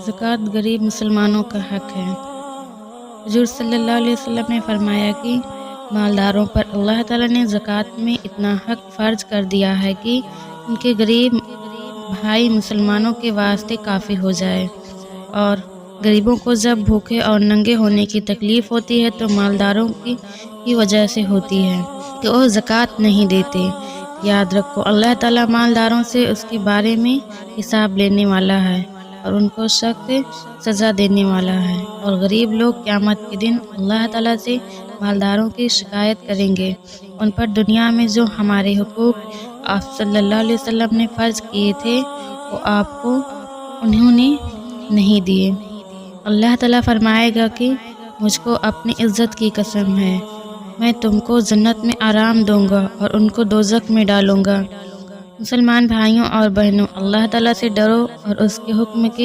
زکوٰۃ غریب مسلمانوں کا حق ہے۔ حضور صلی اللہ علیہ وسلم نے فرمایا کہ مالداروں پر اللہ تعالیٰ نے زکوٰۃ میں اتنا حق فرض کر دیا ہے کہ ان کے غریب بھائی مسلمانوں کے واسطے کافی ہو جائے، اور غریبوں کو جب بھوکے اور ننگے ہونے کی تکلیف ہوتی ہے تو مالداروں کی وجہ سے ہوتی ہے کہ وہ زکوٰۃ نہیں دیتے۔ یاد رکھو، اللہ تعالیٰ مالداروں سے اس کے بارے میں حساب لینے والا ہے اور ان کو سخت سزا دینے والا ہے، اور غریب لوگ قیامت کے دن اللہ تعالیٰ سے مالداروں کی شکایت کریں گے، ان پر دنیا میں جو ہمارے حقوق آپ صلی اللہ علیہ وسلم نے فرض کیے تھے وہ آپ کو انہوں نے نہیں دیے۔ اللہ تعالیٰ فرمائے گا کہ مجھ کو اپنی عزت کی قسم ہے، میں تم کو جنت میں آرام دوں گا اور ان کو دوزخ میں ڈالوں گا۔ مسلمان بھائیوں اور بہنوں، اللہ تعالیٰ سے ڈرو اور اس کے حکم کے